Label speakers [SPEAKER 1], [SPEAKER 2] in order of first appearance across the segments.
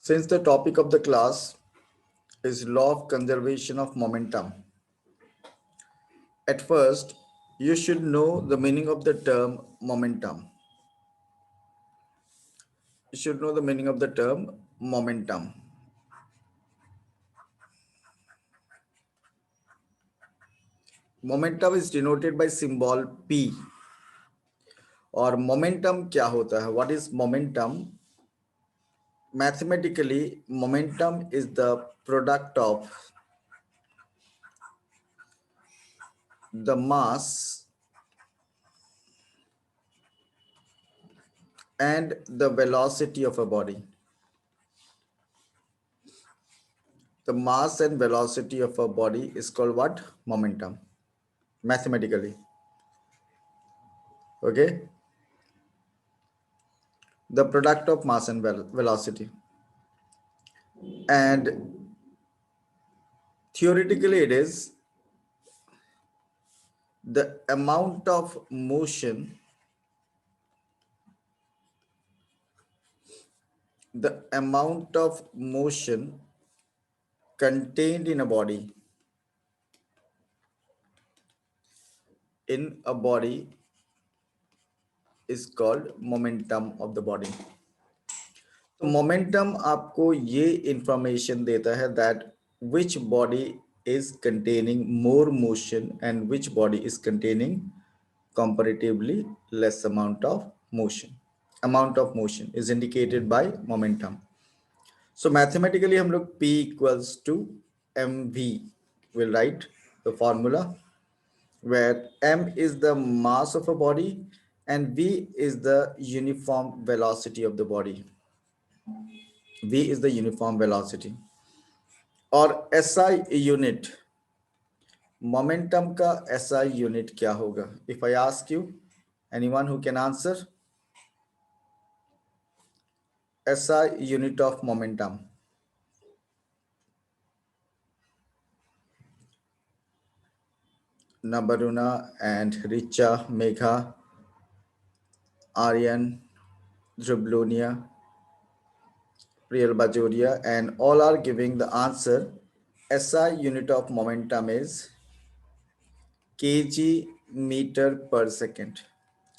[SPEAKER 1] Since the topic of the class is law of conservation of momentum, at first you should know the meaning of the term momentum. You should know the meaning of the term momentum. Momentum is denoted by symbol P. और momentum क्या होता है? What is momentum? Mathematically, momentum is the product of the mass and the velocity of a body. The mass and velocity of a body is called what? Momentum. Mathematically. Okay? The product of mass and velocity. And theoretically, it is the amount of motion, contained in a body, is called momentum of the body. तो momentum आपको ये information देता है that which body is containing more motion and which body is containing comparatively less amount of motion. Amount of motion is indicated by momentum. So mathematically हम लोग P equals to mv will write the formula where m is the mass of a body and v is the uniform velocity of the body. V is the uniform velocity. और SI unit, momentum का SI unit क्या होगा? If I ask you, anyone who can answer SI unit of momentum? Nabaruna and Richa, Megha, Aryan, Drublunia, Priyal Bajoria, and all are giving the answer. SI unit of momentum is kg meter per second.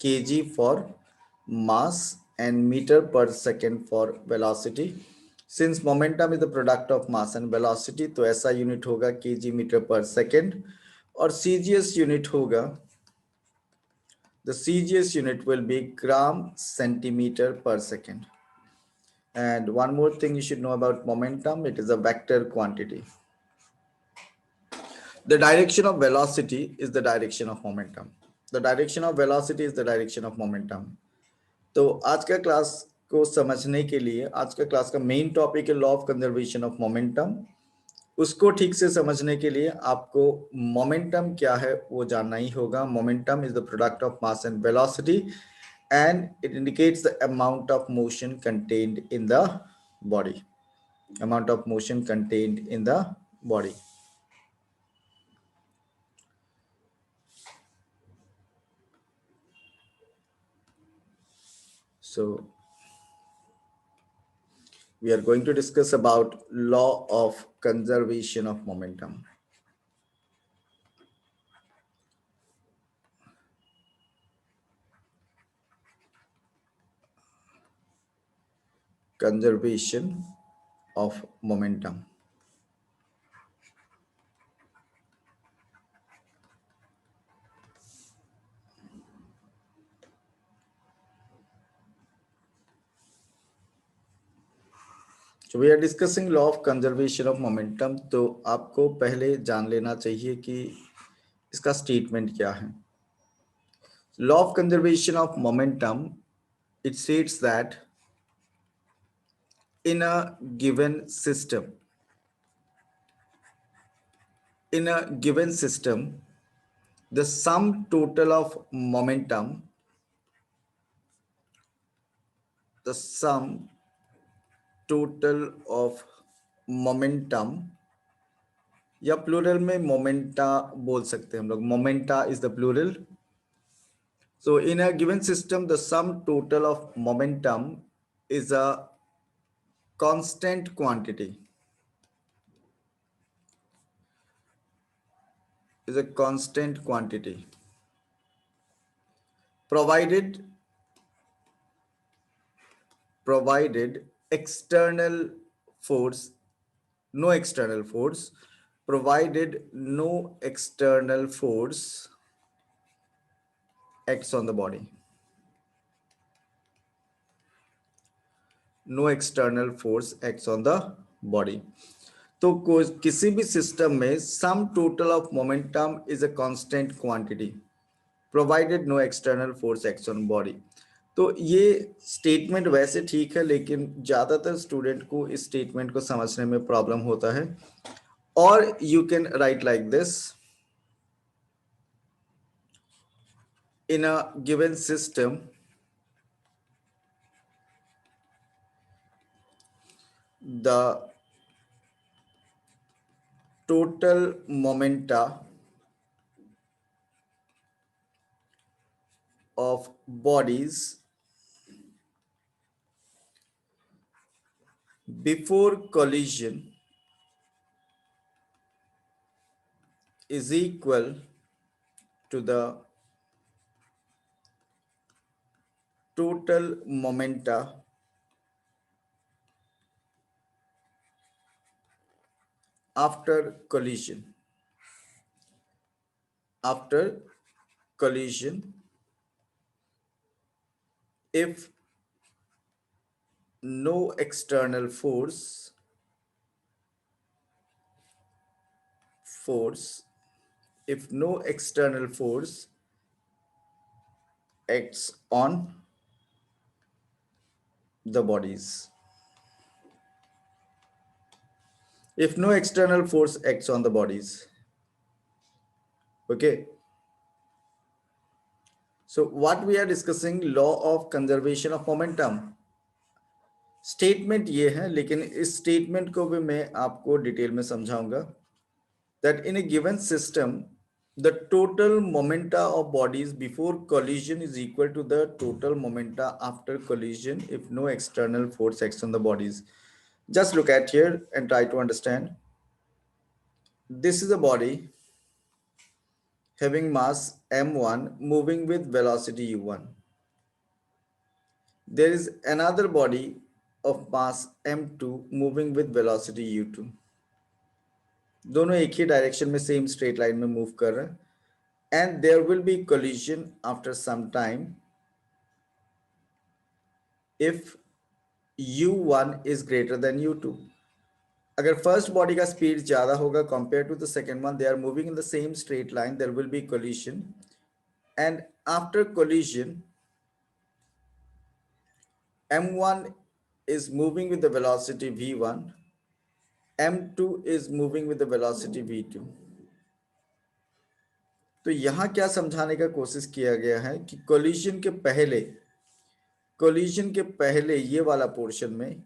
[SPEAKER 1] Kg for mass and meter per second for velocity. Since momentum is the product of mass and velocity, तो SI unit होगा kg meter per second और CGS unit होगा, the CGS unit will be gram centimeter per second. And one more thing you should know about momentum, it is a vector quantity. The direction of velocity is the direction of momentum. The direction of velocity is the direction of momentum. तो आज का class को समझने के लिए, आज का class का मेन टॉपिक है law of conservation of momentum. उसको ठीक से समझने के लिए आपको मोमेंटम क्या है वो जानना ही होगा. Momentum is the product of mass and velocity and it indicates the amount of motion contained in the body. Amount of motion contained in the body. So we are going to discuss about law of conservation of momentum. Conservation of momentum. So we are discussing law of conservation of momentum. तो आपको पहले जान लेना चाहिए कि इसका statement क्या है. Law of conservation of momentum, it states that in a given system, the sum total of momentum, या प्लूरल में मोमेंटा बोल सकते हैं हम लोग. Momenta is the plural. So in a given system, the sum total of momentum is a constant quantity, is a constant quantity provided external force, no external force, provided no external force acts on the body, no external force acts on the body. तो किसी भी system में sum total of momentum is a constant quantity provided no external force acts on body. तो ये statement वैसे ठीक है, लेकिन ज्यादातर स्टूडेंट को इस स्टेटमेंट को समझने में प्रॉब्लम होता है। और you can write like this, in a given system, the total momenta of bodies before collision is equal to the total momenta after collision. After collision, if no external force if no external force acts on the bodies, if no external force acts on the bodies. Okay, so what we are discussing, law of conservation of momentum. Statement ये है, लेकिन इस statement को भी मैं आपको detail में समझाऊंगा। That in A given system the total momenta of bodies before collision is equal to the total momenta after collision if no external force acts on the bodies. Just look at here and try to understand. This is a body having mass m1 moving with velocity u1. There is another body of mass m2 moving with velocity u2. दोनों एक ही direction में same straight line में move कर रहे हैं, and there will be collision after some time if u1 is greater than u2. अगर first body का speed ज्यादा होगा compare to the second one, they are moving in the same straight line, there will be collision, and after collision m1 is moving with the velocity v1, m2 is moving with the velocity v2. तो यहां क्या समझाने का कोशिश किया गया है कि कोलिजन के पहले ये वाला पोर्शन में,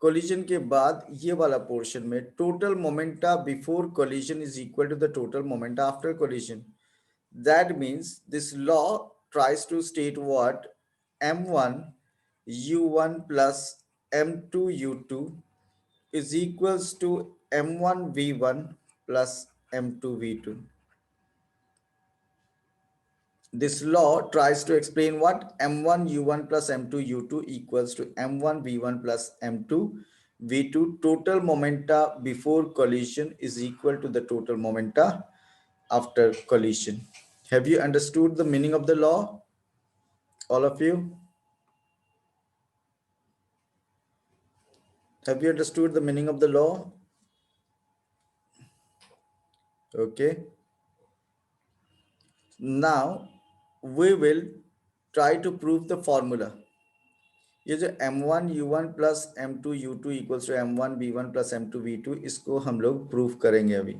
[SPEAKER 1] कोलिजन के बाद ये वाला पोर्शन में total momenta before collision is equal to the total momenta after collision. That means this law tries to state what m1 u1 plus m2 u2 is equals to m1 v1 plus m2 v2. This law tries to explain what m1 u1 plus m2 u2 equals to m1 v1 plus m2 v2. Total momenta before collision is equal to the total momenta after collision. Have you understood the meaning of the law, all of you? Have you understood the meaning of the law? Okay, now we will try to prove the formula. ये जो m1 u1 plus m2 u2 equals to m1 v1 plus m2 v2, इसको हम लोग proof करेंगे अभी.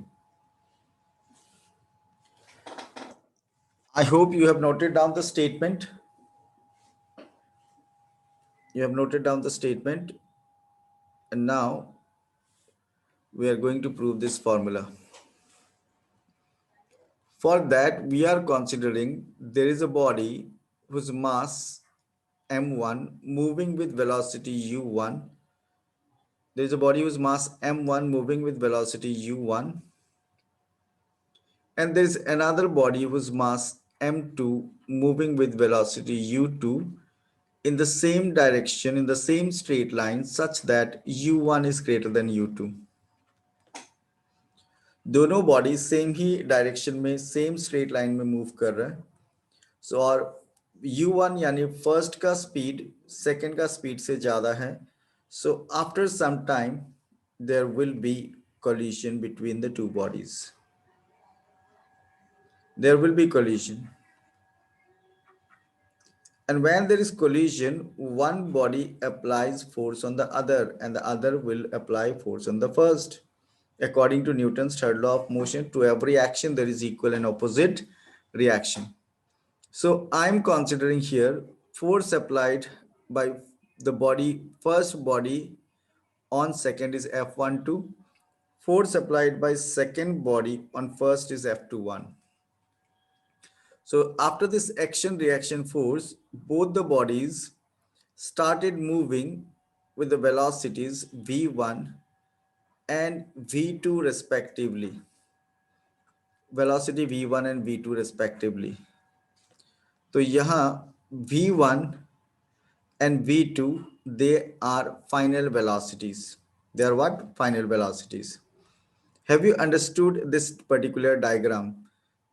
[SPEAKER 1] I hope you have noted down the statement. You have noted down the statement, and now we are going to prove this formula. For that, we are considering there is a body whose mass m1 moving with velocity u1 There is a body whose mass m1 moving with velocity u1, and there is another body whose mass m2 moving with velocity u2 in the same direction in the same straight line such that u1 is greater than u2. दोनों body same ही direction में same straight line में move कर रहा है. सो और u1 यानी first का speed second का स्पीड से ज्यादा है. So after some time there will be collision between the two bodies. There will be collision. And when there is collision, one body applies force on the other and the other will apply force on the first. According to Newton's third law of motion, to every action there is equal and opposite reaction. So I'm considering here force applied by the body, first body on second is F12. Force applied by second body on first is F21. So after this action reaction force, both the bodies started moving with the velocities v1 and v2 respectively. Velocity v1 and v2 respectively. तो यहाँ v1 and v2 they are final velocities. They are what? Final velocities. Have you understood this particular diagram?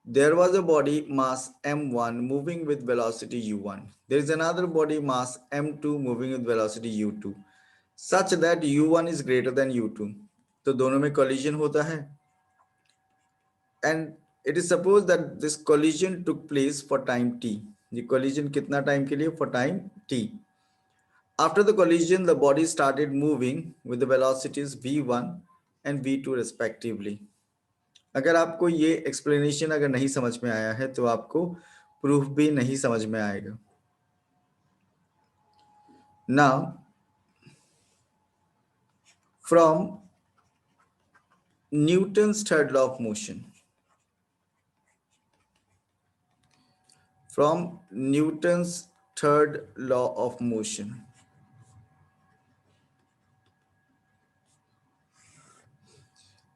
[SPEAKER 1] There was a body mass m1 moving with velocity u1. There is another body mass m2 moving with velocity u2 such that u1 is greater than u2. तो दोनों में collision होता है. And it is supposed that this collision took place for time t. ये collision कितना time के लिए? For time t. After the collision, the body started moving with the velocities v1 and v2 respectively. अगर आपको ये explanation अगर नहीं समझ में आया है तो आपको proof भी नहीं समझ में आएगा. Now, from Newton's third law of motion, from Newton's third law of motion,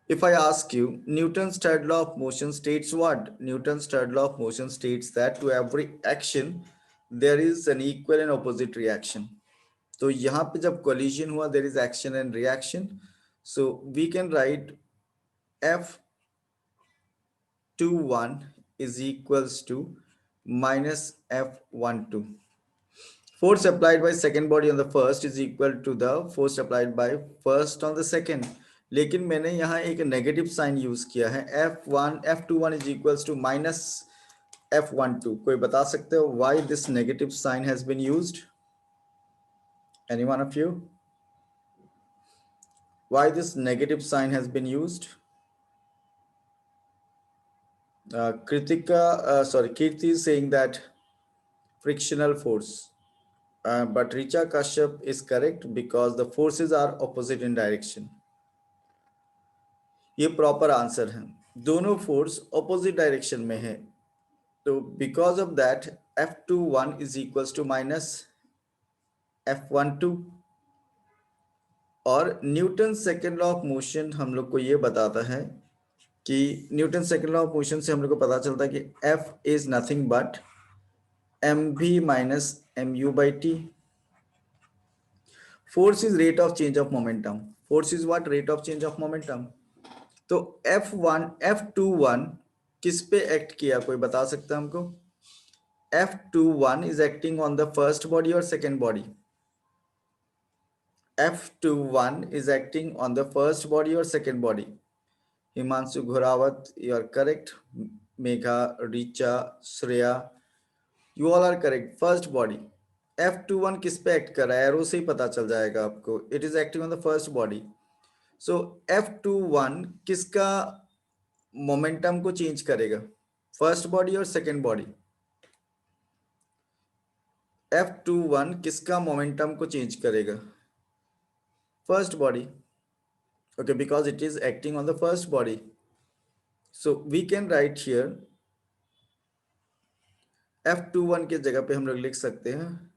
[SPEAKER 1] if I ask you, Newton's third law of motion states what? Newton's third law of motion states that to every action, there is an equal and opposite reaction. तो यहाँ पे जब collision हुआ, there is action and reaction. So we can write F21 is equals to minus F12. Force applied by second body on the first is equal to the force applied by first on the second. लेकिन मैंने यहाँ एक negative sign use किया है. F21 is equals to minus F12. कोई बता सकते हो why this negative sign has been used? Any one of you? Why this negative sign has been used? Kirti is saying that frictional force. But Richa Kashyap is correct because the forces are opposite in direction. ये proper answer है. दोनों force opposite direction में है. तो because of that F21 is equals to minus F12. और Newton second law of motion हम लोग को ये बताता है कि Newton second law of motion से हम लोग को पता चलता है कि F is nothing but mv minus mu by t. Force is rate of change of momentum. Force is what? Rate of change of momentum. तो F21 किस पे एक्ट किया? कोई बता सकता है हमको? F21 is acting on the first body or second body? F21 is acting on the first body or second body? Himanshu Ghorawat, you are correct. Megha, Richa, Shreya, you all are correct. First body. F21 किस पे act कर रहा है? Arrow से ही पता चल जाएगा आपको. It is acting on the first body. So F21 किसका मोमेंटम को चेंज करेगा? फर्स्ट बॉडी और सेकेंड बॉडी? F21 किसका मोमेंटम को चेंज करेगा? First body. Okay, because it is acting on the first body. So we can write here F21 के जगह पे हम लोग लिख सकते हैं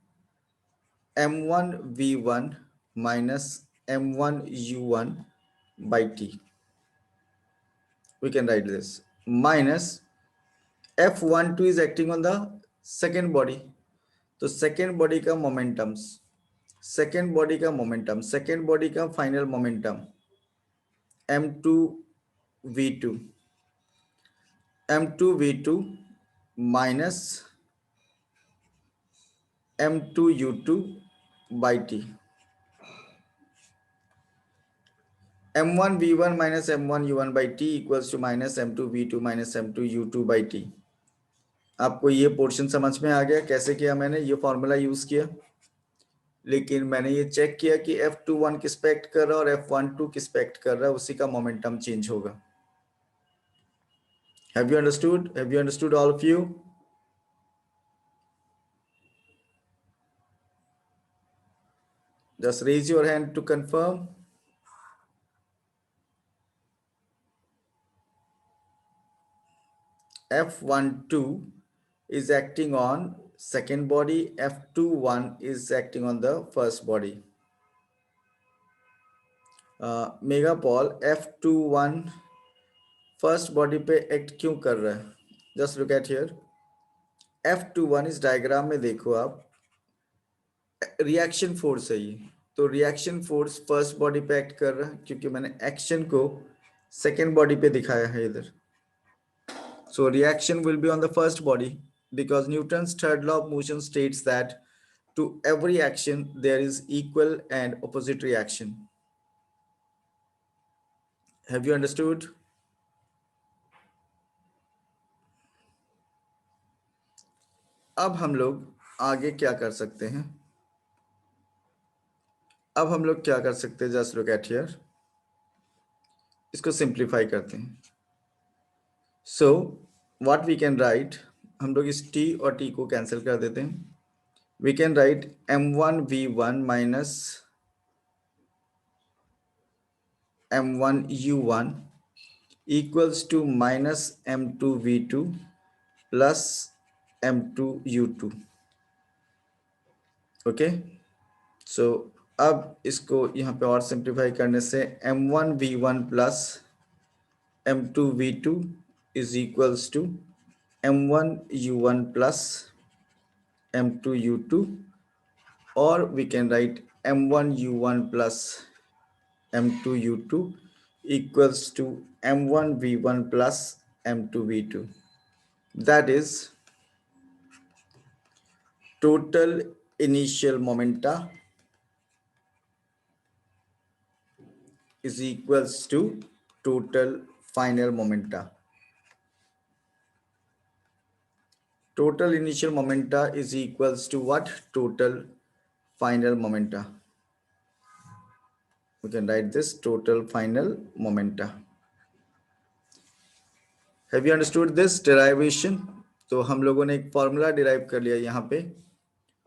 [SPEAKER 1] m1 v1 minus m1 u1 by t. We can write this minus f12 is acting on the second body. तो second body का मोमेंटम्स, सेकेंड बॉडी का मोमेंटम, सेकेंड बॉडी का final momentum m2v2, m2v2 minus m2u2 by t. m1v1 minus m1u1 by t equals to minus m2v2 minus m2u2 by t. आपको ये portion समझ में आ गया कैसे किया मैंने ये फॉर्मूला यूज किया, लेकिन मैंने ये चेक किया कि F21 किस पे एक्ट कर रहा है और F12 किस पे एक्ट कर रहा है, उसी का मोमेंटम चेंज होगा. Have you understood? Have you understood all of you? Just raise your hand to confirm. F12 is acting on second body, F21 is acting on the first body. Mega Paul, F21 first body पे act क्यों कर रहा है? Just look at here. F21 इस diagram में देखो आप, reaction force है ये. तो रिएक्शन फोर्स फर्स्ट बॉडी पे एक्ट कर रहा है क्योंकि मैंने एक्शन को सेकेंड बॉडी पे दिखाया है इधर. So reaction will be on the first body because Newton's third law of motion states that to every action there is equal and opposite reaction. Have you understood? अब हम लोग आगे क्या कर सकते हैं? अब हम लोग क्या कर सकते हैं? Just look at here. इसको सिंप्लीफाई करते हैं. So what we can write, हम लोग इस t और t को कैंसिल कर देते हैं. We can write m1v1 minus m1u1 equals to minus m2v2 plus m2u2. Okay, so अब इसको यहाँ पे और सिंप्लीफाई करने से m1v1 plus m2v2 is equals to m1u1 plus m2u2, or we can write m1u1 plus m2u2 equals to m1v1 plus m2v2. That is total initial momenta is equals to total final momenta. Total initial momenta is equals to what? Total final momenta. We can write this total final momenta. Have you understood this derivation? तो हम लोगों ने एक formula derive कर लिया यहाँ पे,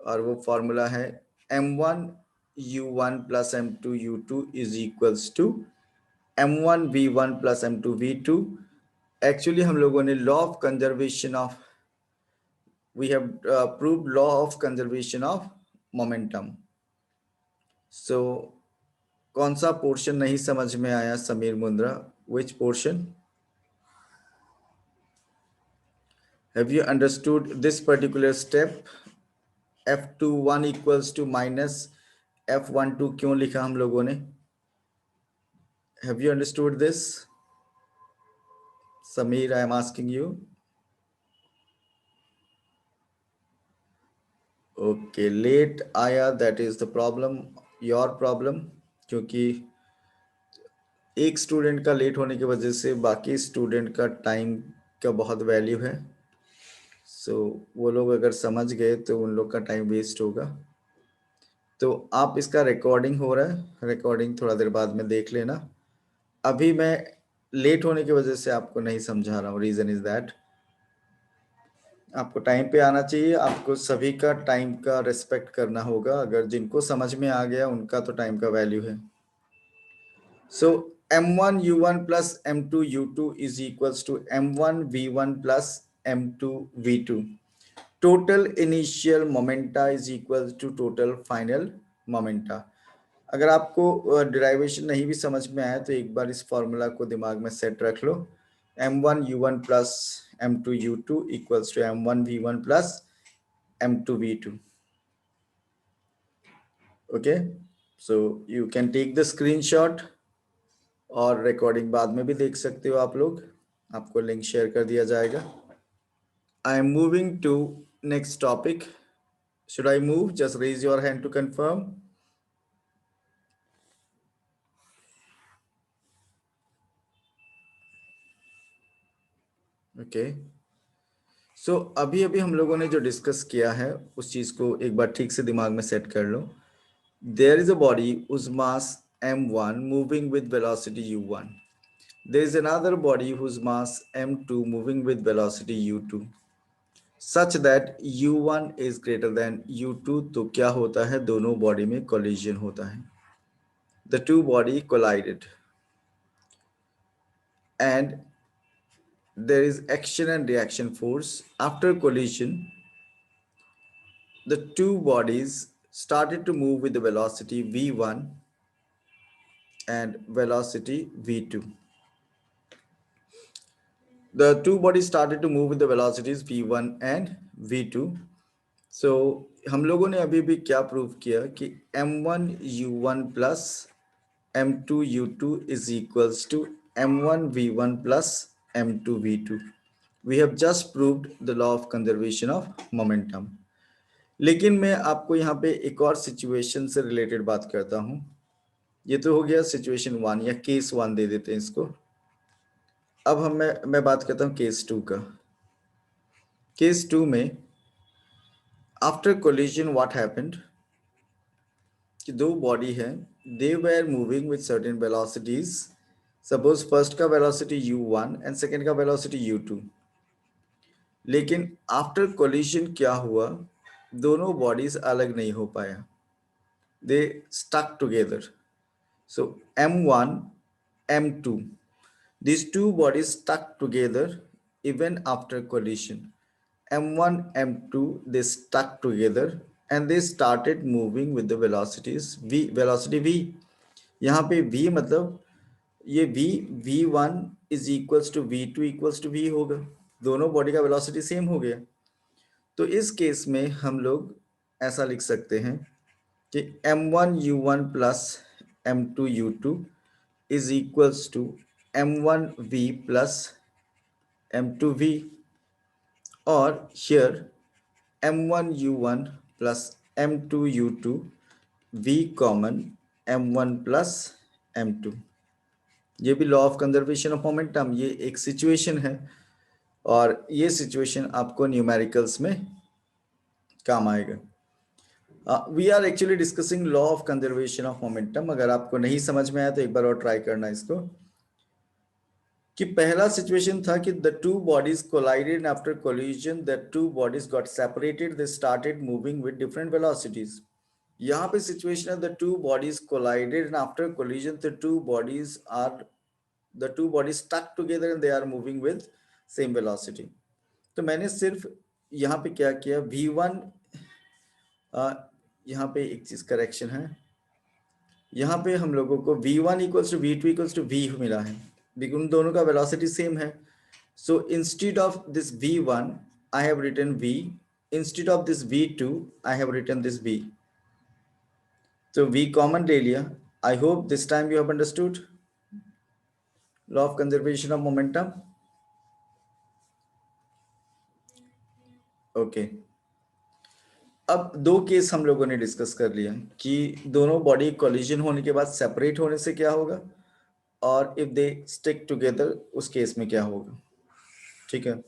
[SPEAKER 1] और वो फॉर्मूला है m1u1 plus m2u2 is equals to m1v1 plus m2v2. Actually हम लोगों ने law of conservation of, we have proved law of conservation of momentum. So कौन सा पोर्शन नहीं समझ में आया Sameer Mundra? Which portion? Have you understood this particular step? F21 equals to minus F12 क्यों लिखा हम लोगों ने? Have you understood this? Sameer, I am asking you. Okay, late आया, that is the problem, your problem, क्योंकि एक स्टूडेंट का late होने की वजह से बाकी स्टूडेंट का टाइम का बहुत वैल्यू है. सो वो लोग अगर समझ गए तो उन लोग का टाइम वेस्ट होगा. तो आप इसका रिकॉर्डिंग हो रहा है, रिकॉर्डिंग थोड़ा देर बाद में देख लेना. अभी मैं लेट होने की वजह से आपको नहीं समझा रहा हूँ. रीजन इज दैट आपको टाइम पे आना चाहिए. आपको सभी का टाइम का रिस्पेक्ट करना होगा. अगर जिनको समझ में आ गया उनका तो टाइम का वैल्यू है. सो m1u1 plus m2u2 is equals to m1v1 plus m2v2. Total initial momenta is equal to total final momenta. अगर आपको डिराइवेशन नहीं भी समझ में आया तो एक बार इस फॉर्मूला को दिमाग में सेट रख लो, m1u1 plus m2u2 equals to m1v1 plus m2v2. okay, so you can take the screenshot और रिकॉर्डिंग बाद में भी देख सकते हो आप लोग, आपको लिंक शेयर कर दिया जाएगा. I am moving to next topic. should I move? Just raise your hand to confirm. Okay, so अभी अभी हम लोगों ने जो डिस्कस किया है उस चीज को एक बार ठीक से दिमाग में सेट कर लो. There is a body whose mass m1 moving with velocity u1. There is another body whose mass m2 moving with velocity u2, such that u1 is greater than u2. तो क्या होता है, दोनों बॉडी में collision होता है. The two body collided and there is action and reaction force. After collision, the two bodies started to move with the velocity v1 and velocity v2. The two bodies started to move with the velocities v1 and v2. So हम लोगों ने अभी भी क्या prove किया कि m1 u1 plus m2 u2 is equals to m1 v1 plus m2 v2. We have just proved the law of conservation of momentum. लेकिन मैं आपको यहाँ पे एक और सिचुएशन से रिलेटेड बात करता हूँ. ये तो हो गया सिचुएशन 1 या केस 1 दे देते हैं इसको. अब मैं बात करता हूँ केस 2 का. केस 2 में आफ्टर कोलिजन व्हाट हैपेंड कि दो बॉडी है, they were moving with certain velocities. Suppose first का वेलोसिटी u1 एंड सेकेंड का वेलोसिटी u2. लेकिन आफ्टर कोलिजन क्या हुआ, दोनों बॉडीज अलग नहीं हो पाया, they stuck together. So m1 m2, these two bodies stuck together even after collision. m1 m2, they stuck together and they started moving with the velocities velocity v. यहाँ पे v मतलब ये v1 is equals to v2 equals to v होगा, दोनों body का velocity same हो गया. तो इस केस में हम लोग ऐसा लिख सकते हैं कि m1 u1 plus m2 u2 is equals to m1 v plus m2 v, or here m1 u1 plus m2 u2 v common m1 plus m2. ये भी law of conservation of momentum, ये एक सिचुएशन है और ये situation आपको numericals में काम आएगा. We are actually discussing law of conservation of momentum. अगर आपको नहीं समझ में आया तो एक बार और ट्राई करना इसको. कि पहला सिचुएशन था कि the two bodies collided, after collision the two bodies got separated, they started moving with different velocities. यहाँ पे सिचुएशन है the two bodies collided and after collision the two bodies stuck together and they are moving with same velocity. तो मैंने सिर्फ यहाँ पे क्या किया, v1, यहाँ पे एक चीज करेक्शन है, यहाँ पे हम लोगों को v1 equals to v2 equals to v मिला है, लेकिन उन दोनों का वेलोसिटी सेम है. So instead of this v1 I have written v, instead of this v2 I have written this v. तो v कॉमन ले लिया. I hope this time you have understood law of conservation of momentum. Okay, अब दो case हम लोगों ने discuss कर लिया कि दोनों बॉडी कोलिजन होने के बाद सेपरेट होने से क्या होगा, और इफ दे स्टिक टुगेदर उस केस में क्या होगा. ठीक है,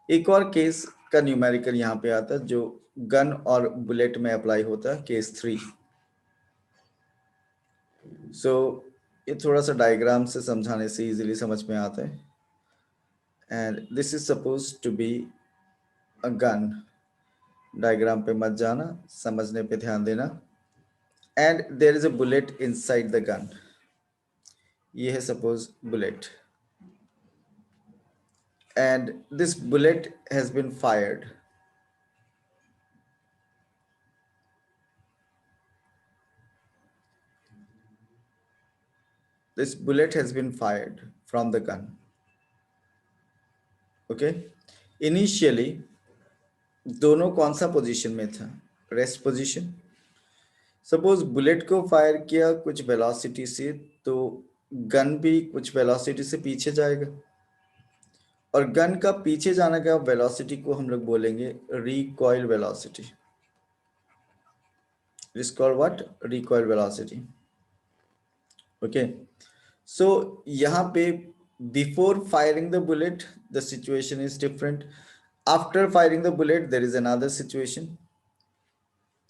[SPEAKER 1] एक और केस का न्यूमेरिकल यहाँ पे आता है जो गन और बुलेट में अप्लाई होता है, केस 3. सो ये थोड़ा सा डायग्राम से समझाने से इजीली समझ में आता है. And this is suppose to be a gun. Diagram पे मत जाना, समझने पे ध्यान देना. And there is a bullet inside the gun. ये है suppose bullet and this bullet has been fired. this bullet has been fired from the gun. Okay, initially दोनों कौन सा पोजीशन में था? Rest position. सपोज बुलेट को fire किया कुछ वेलोसिटी से, तो गन भी कुछ वेलोसिटी से पीछे जाएगा, और गन का पीछे जाने का वेलोसिटी को हम लोग बोलेंगे recoil velocity. It is called what? Recoil velocity. Okay, so यहाँ पे before firing the bullet the situation is different, after firing the bullet there is another situation.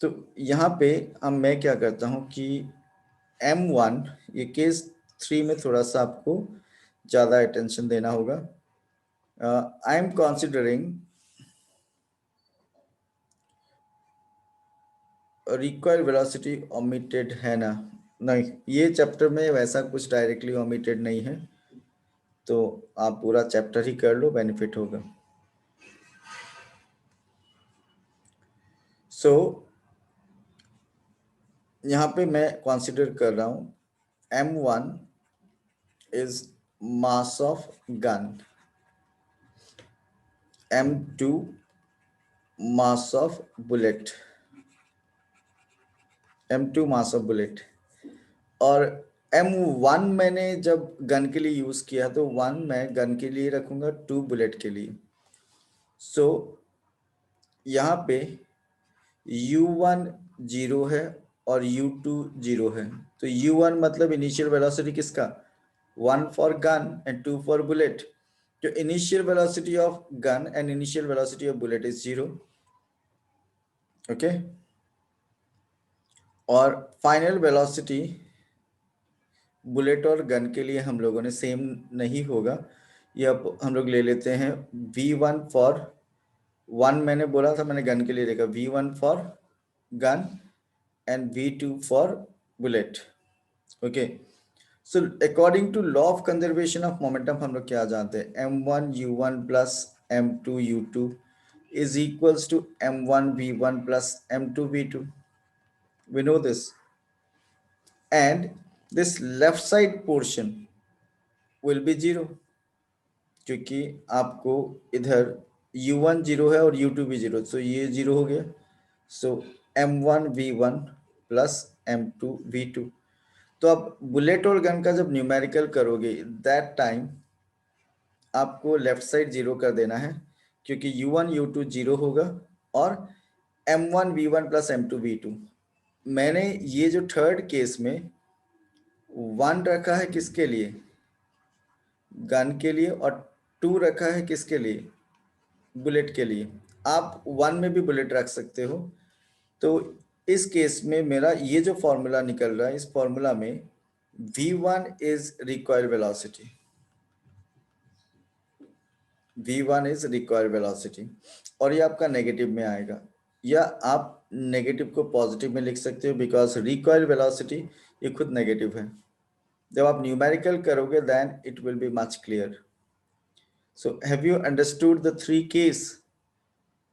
[SPEAKER 1] तो यहाँ पे अब मैं क्या करता हूँ कि M1, ये केस 3 में थोड़ा सा आपको ज़्यादा अटेंशन देना होगा. I am considering recoil velocity omitted है ना? नहीं, ये चैप्टर में वैसा कुछ डायरेक्टली ओमिटेड नहीं है, तो आप पूरा चैप्टर ही कर लो, बेनिफिट होगा. सो यहाँ पे मैं कंसिडर कर रहा हूँ M1 is mass of gun, M2 mass of bullet, M2 mass of bullet. और M1 मैंने जब गन के लिए यूज किया तो 1 मैं गन के लिए रखूंगा, 2 बुलेट के लिए. सो यहाँ पे U1 जीरो है और U2 जीरो है, तो U1 मतलब इनिशियल वेलोसिटी किसका? 1 for gun and 2 for bullet. तो initial velocity of gun and initial velocity of bullet is zero. Okay, और फाइनल वेलोसिटी बुलेट और गन के लिए हम लोगों ने सेम नहीं होगा. ये अब हम लोग ले लेते हैं V1 फॉर 1, मैंने बोला था, मैंने गन के लिए देखा V1 for gun and V2 for bullet. Okay, so according to law of conservation of momentum हम लोग क्या जानते हैं? M1 U1 plus M2 U2 is equals to M1 V1 plus M2 V2. We know this. And this left side portion will be zero, क्योंकि आपको इधर U1 zero है और U2 भी जीरो, सो ये जीरो हो गया. सो M1 V1 plus M2 V2. तो आप बुलेट और गन का जब न्यूमेरिकल करोगे दैट टाइम आपको लेफ्ट साइड जीरो कर देना है, क्योंकि U1 U2 जीरो होगा और M1 V1 plus M2 V2. मैंने ये जो थर्ड केस में 1 रखा है किसके लिए? गन के लिए, और 2 रखा है किसके लिए? बुलेट के लिए. आप 1 में भी बुलेट रख सकते हो. तो इस केस में मेरा ये जो फॉर्मूला निकल रहा है, इस फॉर्मूला में V1 is recoil velocity, V1 is recoil velocity, और ये आपका नेगेटिव में आएगा, या आप नेगेटिव को पॉजिटिव में लिख सकते हो, बिकॉज रिकॉइल वेलोसिटी ये खुद नेगेटिव है. जब आप न्यूमेरिकल करोगे then it will be much clear. So have you understood the 3 case?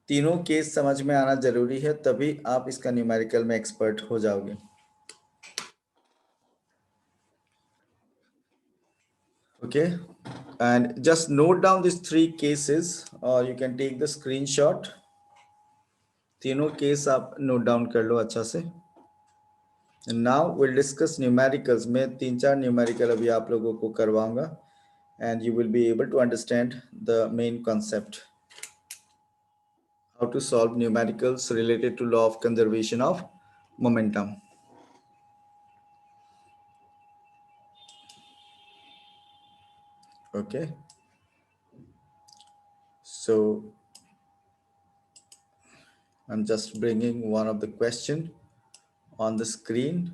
[SPEAKER 1] तीनों केस समझ में आना जरूरी है, तभी आप इसका न्यूमेरिकल में एक्सपर्ट हो जाओगे. Okay, and just note down these 3 cases, or you can take the screenshot. तीनों केस आप नोट डाउन कर लो अच्छा से. Now will discuss numericals. मैं 3-4 न्यूमेरिकल अभी आप लोगों को करवाऊंगा, and you will be able to understand the main concept, how to solve numericals related to law of conservation of momentum. Okay, so I'm just bringing one of the question on the screen.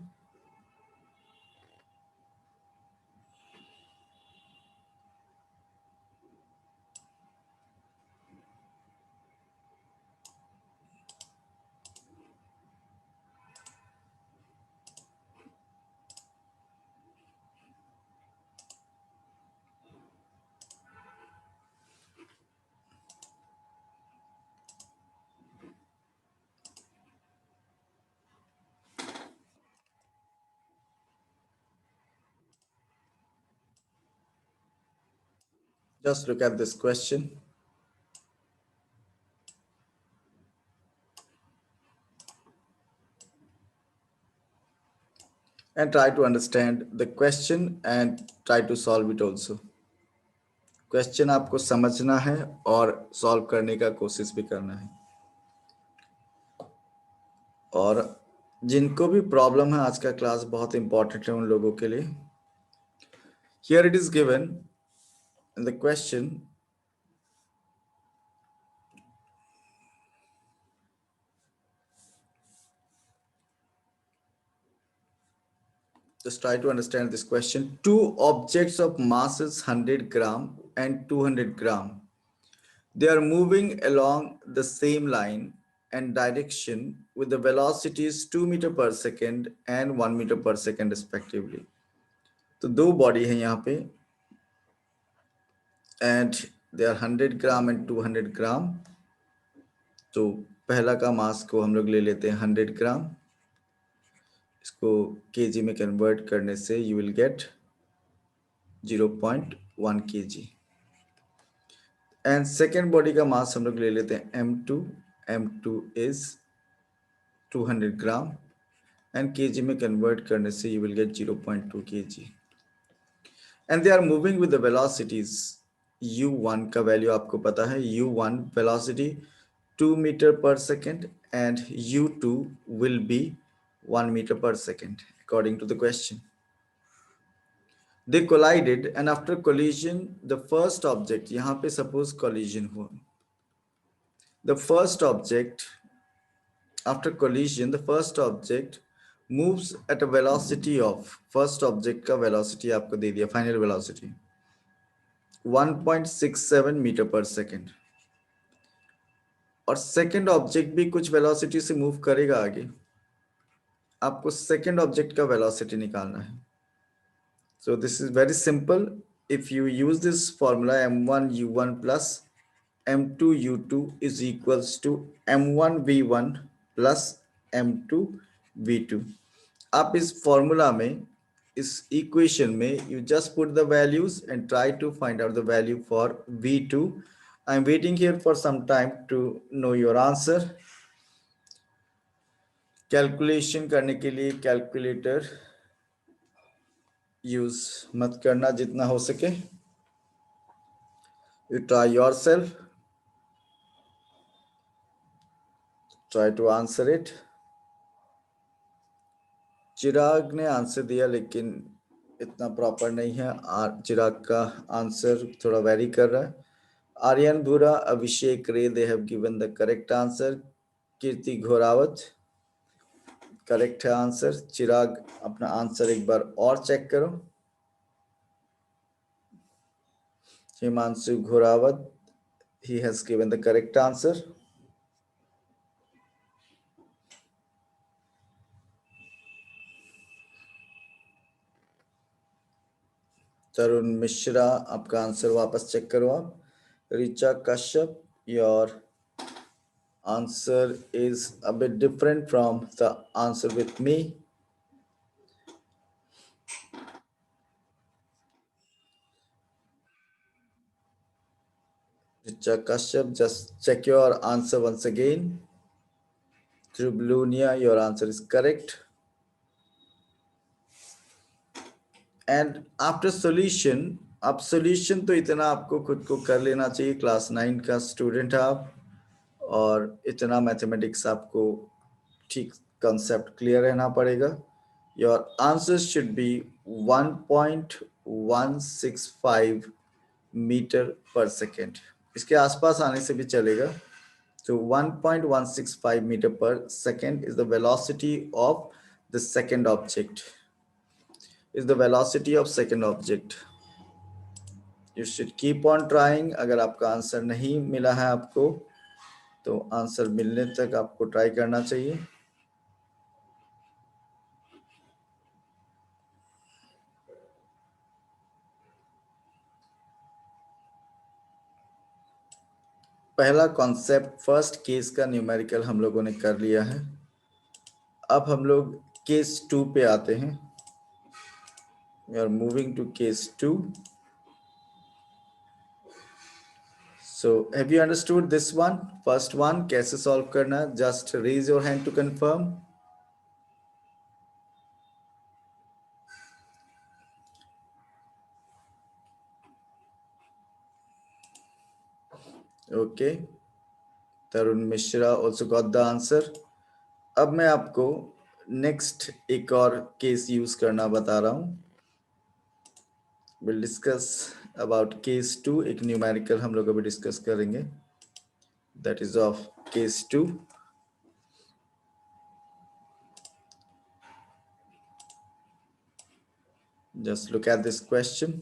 [SPEAKER 1] Just look at this question. And try to understand the question and try to solve it also. Question आपको समझना है और solve करने का कोशिश भी करना है। और जिनको भी प्रॉब्लम है, आज का क्लास बहुत इंपॉर्टेंट है उन लोगों के लिए। Here it is given in the question, just try to understand this question. Two objects of masses 100 gram and 200 gram. They are moving along the same line and direction with the velocities 2 meter per second and 1 meter per second respectively. तो दो body है यहाँ पे and they are 100 gram and 200 gram. तो पहला का मास को हम लोग ले लेते हैं 100 ग्राम, इसको केजी में कन्वर्ट करने से you will get 0.1 kg। And second body का मास हम लोग ले लेते हैं m2। m2 is 200 gram and KG में कन्वर्ट करने से you will get 0.2 kg। And they are moving with the velocities. u1 का वैल्यू आपको पता है, u1 velocity 2 meter per second and u2 will be 1 meter per second according to the question. They collided and after collision the first object, यहाँ पे suppose collision हुआ, the first object after collision the first object moves at a velocity of, first object का velocity आपको दे दिया final velocity 1.67 meter per second, और second object भी कुछ velocity से मूव करेगा आगे। आपको सेकेंड ऑब्जेक्ट का वेलोसिटी निकालना है। So this is very simple. If you use this formula m1 u1 plus m2 u2 is equals to m1 v1 plus m2 v2। आप इस फॉर्मूला में, इस इक्वेशन में you just put the values and try to find out the value for v2। I'm waiting here for some time to know your answer। Calculation करने के लिए calculator use मत करना जितना हो सके। You try yourself, try to answer it। चिराग ने answer दिया लेकिन इतना प्रॉपर नहीं है। चिराग का आंसर थोड़ा वेरी कर रहा है। Aryan Bhura, Abhishek Ray, they have given the correct answer. Kirti Ghorawat, correct है आंसर। चिराग अपना आंसर एक बार और चेक करो। Himanshu घोरावत, he has given the correct answer। तरुण मिश्रा, आपका आंसर वापस चेक करो आप। Richa Kashyap, your answer is a bit different from the answer with me। Richa Kashyap, just check your answer once again। Triblunia, your answer is correct। And after solution, अब solution तो इतना आपको खुद को कर लेना चाहिए। क्लास 9 का स्टूडेंट है आप, और इतना मैथमेटिक्स आपको ठीक कंसेप्ट क्लियर रहना पड़ेगा। Your answer should be 1.165 meter per second. इसके आसपास आने से भी चलेगा। तो 1.165 meter per second is the velocity of the second object, is the velocity of second object. You should keep on trying. अगर आपका आंसर नहीं मिला है आपको, तो आंसर मिलने तक आपको ट्राई करना चाहिए। पहला कॉन्सेप्ट फर्स्ट केस का न्यूमेरिकल हम लोगों ने कर लिया है। अब हम लोग केस 2 पे आते हैं। We are moving to case 2। So have you understood this one? First one कैसे solve करना? Just raise your hand to confirm. Okay. Tarun Mishra also got the answer. अब मैं आपको नेक्स्ट एक और केस यूज करना बता रहा हूं. Will discuss about case 2. एक न्यूमेरिकल हम लोग अभी डिस्कस करेंगे, that is of case 2. Just look at this question.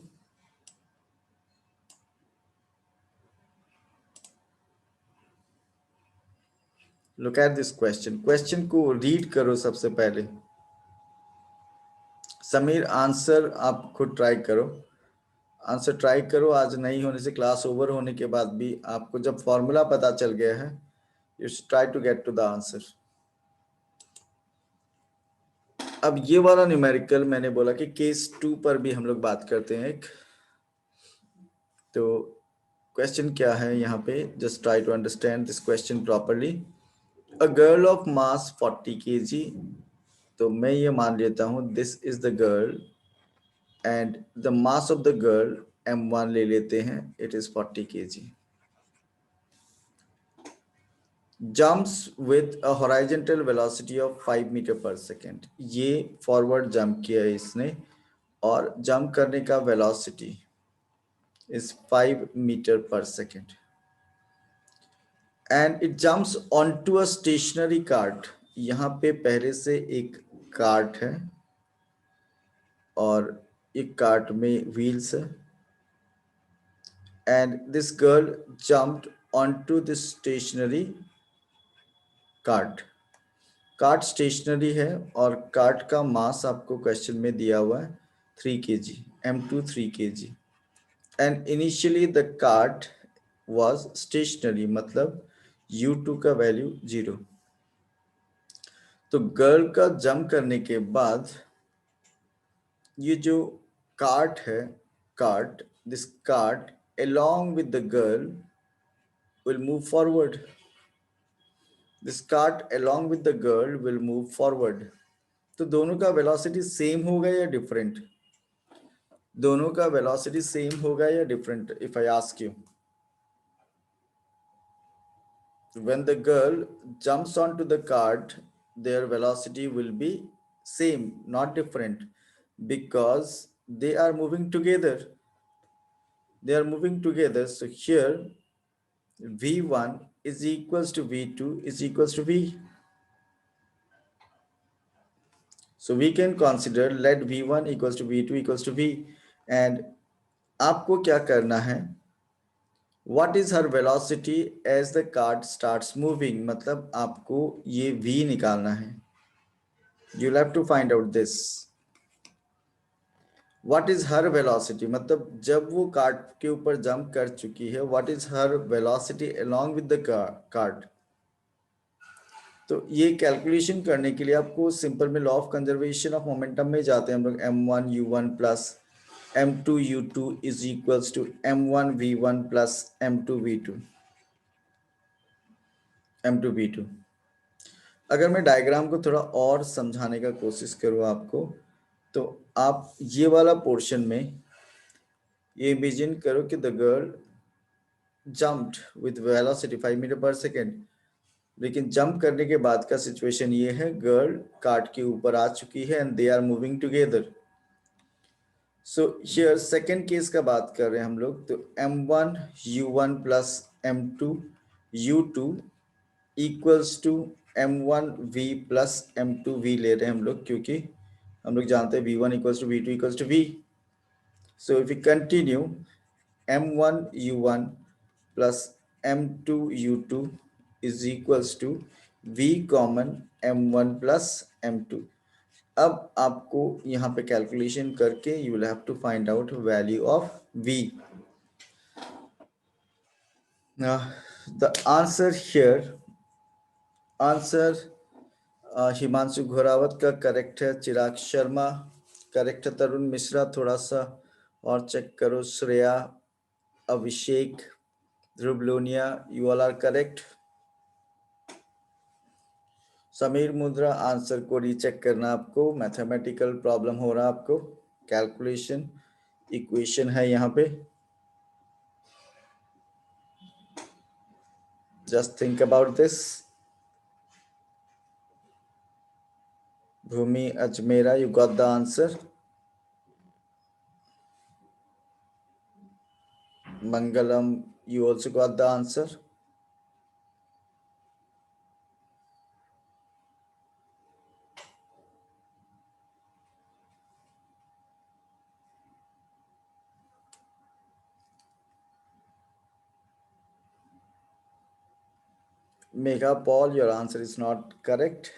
[SPEAKER 1] Look at this question. Question को रीड करो सबसे पहले. समीर आंसर आप खुद ट्राई करो. आंसर ट्राई करो. आज नहीं होने से, क्लास ओवर होने के बाद भी आपको जब फॉर्मूला पता चल गया है, you should try to get to the answer. अब ये वाला न्यूमेरिकल मैंने बोला कि केस 2 पर भी हम लोग बात करते हैं एक. तो क्वेश्चन क्या है यहाँ पे? Just try to understand this question properly. A girl of mass 40 kg. तो मैं ये मान लेता हूँ this is the girl and the mass of the girl m1 ले लेते हैं, it is 40 kg. Jumps with a horizontal velocity of 5 meter per second. ये फॉरवर्ड जंप किया है इसने और जंप करने का velocity is 5 meter per second and it jumps onto a stationery cart. यहाँ पे पहले से एक कार्ट है और एक कार्ट में व्हील्स है and this girl jumped onto this stationary cart. Cart stationary है और कार्ट का मास आपको क्वेश्चन में दिया हुआ है 3 kg, m2 3 kg. And initially the cart was stationary, मतलब u2 का वैल्यू 0. तो गर्ल का जंप करने के बाद ये जो कार्ट है, cart, this cart along with the girl will move forward. This cart along with the girl will move forward. तो दोनों का वेलोसिटी सेम होगा या डिफरेंट? दोनों का वेलोसिटी सेम होगा या different? If I ask you, when the girl jumps onto the cart, their velocity will be same, not different, because they are moving together. They are moving together. So here v1 is equals to v2 is equals to v. So we can consider let v1 equals to v2 equals to v. And आपको क्या करना है? What is her velocity as the cart starts moving? मतलब आपको ये v निकालना है. You'll have to find out this. What is her velocity? मतलब जब वो कार्ट के ऊपर जंप कर चुकी है, what is her velocity along with the cart? तो ये कैलकुलेशन करने के लिए आपको सिंपल में law of conservation of momentum में जाते हैं हम लोग. m1 u1 plus m2 u2 is equals to m1 v1 plus m2 v2 m2 v2. अगर मैं डायग्राम को थोड़ा और समझाने का कोशिश करूँ आपको, तो आप ये वाला पोर्शन में ये इमेजिन करो कि the girl jumped with velocity 5 meter per second. लेकिन जंप करने के बाद का सिचुएशन ये है, गर्ल कार्ट के ऊपर आ चुकी है and they are moving together. So here second case का बात कर रहे हैं हम लोग. तो m1 u1 plus m2 u2 equals to m1 v plus m2 v ले रहे हैं हम लोग, क्योंकि हम लोग जानते हैं v1 equals to v2 equals to v. So if you continue, m1 u1 plus m2 u2 is equals to v common m1 plus m2. अब आपको यहाँ पे कैलकुलेशन करके you will have to find out value of v. Now the answer here, answer Himanshu Ghorawat का correct है. चिराग Sharma correct है. तरुण मिश्रा थोड़ा सा और चेक करो. Shreya, Abhishek, Dhruv Loniya, you all are correct. Sameer Mudra, answer को रीचेक करना आपको. मैथमेटिकल प्रॉब्लम हो रहा आपको, कैलकुलेशन इक्वेशन है यहाँ पे. Just think about this. Bhumi Ajmera, you got the answer. Mangalam, you also got the answer. Megha Paul, your answer is not correct.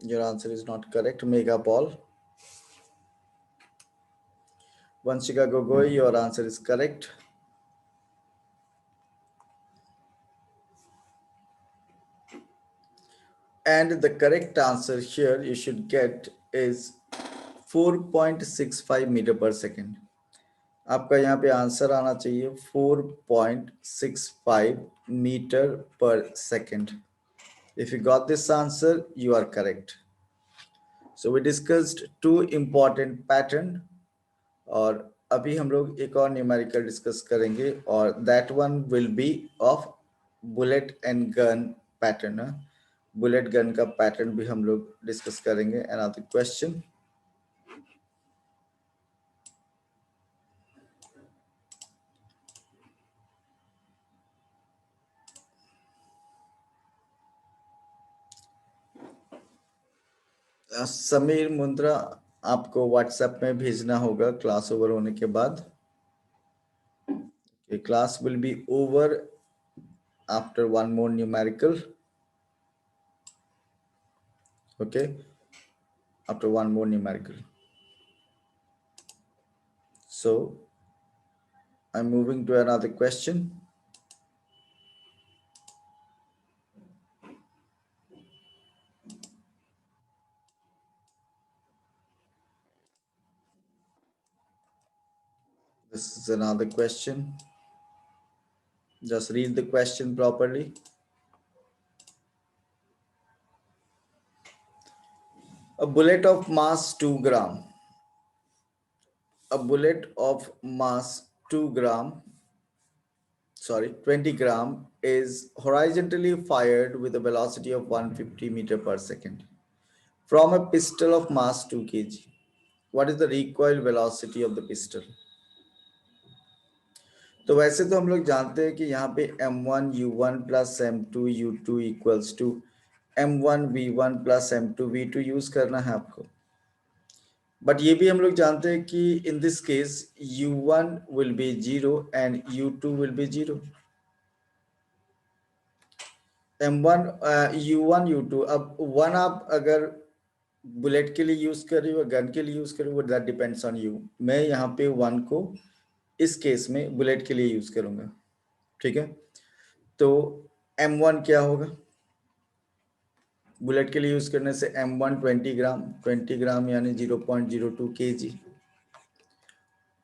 [SPEAKER 1] Your answer is not correct, Megha Paul. Vanshika Gogoi, your answer is correct. And the correct answer here you should get is 4.65 metre per second. आपका यहाँ पे answer आना चाहिए 4.65 metre per second. If you got this answer, you are correct. So we discussed two important pattern, और अभी हम लोग एक और न्यूमेरिकल डिस्कस करेंगे, और that one will be of bullet and gun pattern. Bullet gun का पैटर्न भी हम लोग डिस्कस करेंगे. Another question. समीर मुंद्रा, आपको व्हाट्सएप में भेजना होगा क्लास ओवर होने के बाद. Class will be over after one more numerical. Okay, after one more numerical. So I'm moving to another question. This is another question. Just read the question properly. A bullet of mass 2 gram. A bullet of mass 2 gram, 20 gram, is horizontally fired with a velocity of 150 meter per second from a pistol of mass 2 kg. What is the recoil velocity of the pistol? तो वैसे तो हम लोग जानते हैं कि यहाँ पे m1 u1 plus m2 u2 equals to m1 v1 plus m2 v2 use करना है आपको. बट ये भी हम लोग जानते हैं कि in this case u1 will be 0 and u2 will be 0. m1 u1 u2, अब 1 आप अगर बुलेट के लिए यूज कर रही हो, गन के लिए यूज कर रही हो, दैट डिपेंड्स ऑन यू. मैं यहाँ पे 1 को इस केस में बुलेट के लिए यूज करूंगा. ठीक है, तो m1 क्या होगा बुलेट के लिए यूज करने से? m1 20 ग्राम यानी 0.02 kg,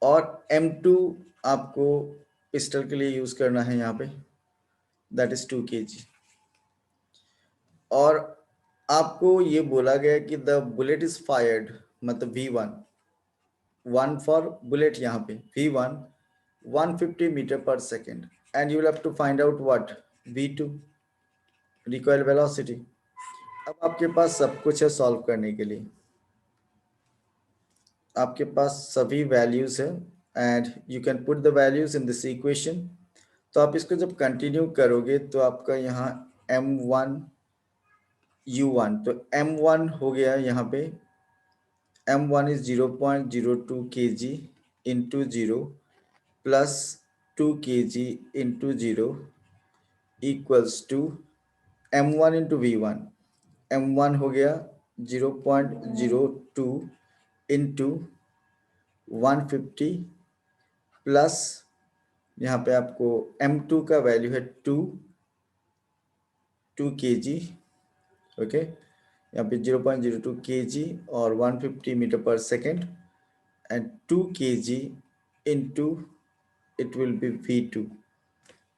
[SPEAKER 1] और m2 आपको पिस्टल के लिए यूज करना है यहाँ पे, दैट इज 2 kg. और आपको ये बोला गया कि द बुलेट इज फायर्ड, मतलब v1, 1 फॉर बुलेट यहाँ पे v1 150 meter per second, and you will have to find out what v2, recoil velocity. अब आपके पास सब कुछ है सॉल्व करने के लिए, आपके पास सभी वैल्यूज है, and you can put the values in this equation. तो आप इसको जब कंटिन्यू करोगे तो आपका यहाँ m1 u1, तो m1 हो गया यहाँ पे, m1 is 0.02 kg into 0 plus 2 kg into 0 equals to m1 into v1. m1 हो गया 0.02 into 150 प्लस यहाँ पे आपको m2 का वैल्यू है 2 kg. ओके, यहाँ पे 0.02 kg और 150 meter per second, and 2 kg into it will be v2.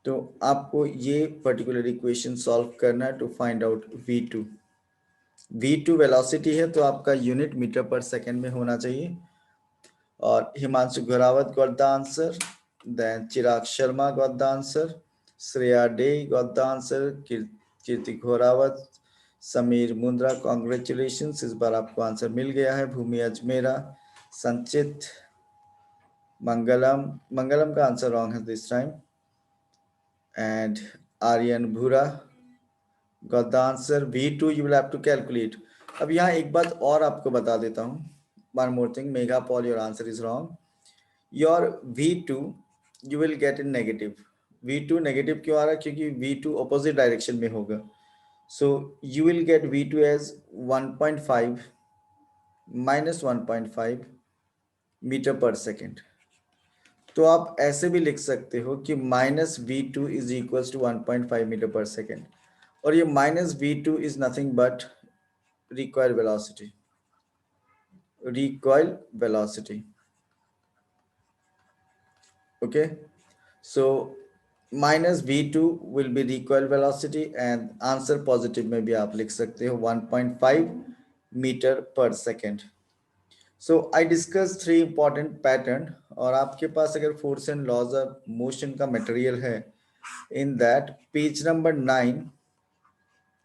[SPEAKER 1] तो आपको ये पर्टिकुलर इक्वेशन सॉल्व करना है to find out v2. v2 velocity है तो आपका यूनिट मीटर पर सेकेंड में होना चाहिए. और Himanshu घोरावत got the answer, then Chirag Sharma got the answer, Shreya Dey got the answer, Kirti Ghorawat, Sameer Mundra, congratulations, इस बार आपको आंसर मिल गया है. भूमि अजमेरा, संचित, मंगलम का आंसर रॉन्ग है दिस टाइम, एंड आर्यन भूरा got the answer. v2 you will have to calculate. अब यहाँ एक बात और आपको बता देता हूँ. One more thing, Megha Paul, your answer is wrong. Your v2 you will get in negative. v2 negative क्यों आ रहा है? क्योंकि v2 opposite direction में होगा. So you will get v2 as 1.5 minus 1.5 meter per second. तो आप ऐसे भी लिख सकते हो कि minus v2 is equal to 1.5 meter per second, और ये minus v2 is nothing but recoil velocity. Okay, so minus v2 will be recoil velocity, and answer positive में भी आप लिख सकते हो 1.5 meter per second. So I discuss 3 important pattern. और आपके पास अगर force and laws of motion का मटेरियल है, in that page number 9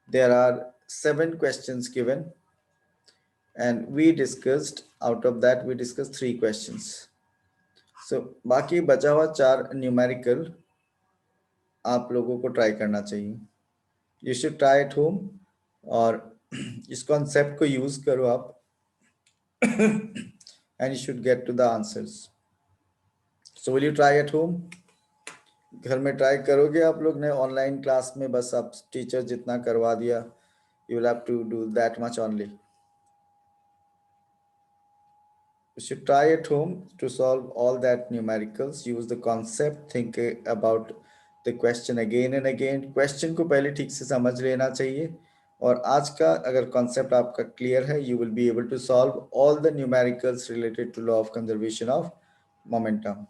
[SPEAKER 1] there are 7 questions given, and we discussed, out of that we discussed 3 questions. So बाकी बचा हुआ 4 numerical आप लोगों को ट्राई करना चाहिए. You should try at home, और इस कॉन्सेप्ट को यूज करो आप, and you should get to the answers. So will you try at home? घर में ट्राई करोगे आप लोग ने? ऑनलाइन क्लास में बस आप टीचर जितना करवा दिया, you will have to do that much only. You should try at home to solve all that numericals. Use the concept, think about the question again and again. Question को पहले ठीक से समझ लेना चाहिए, और आज का अगर concept आपका clear है, you will be able to solve all the numericals related to law of conservation of momentum.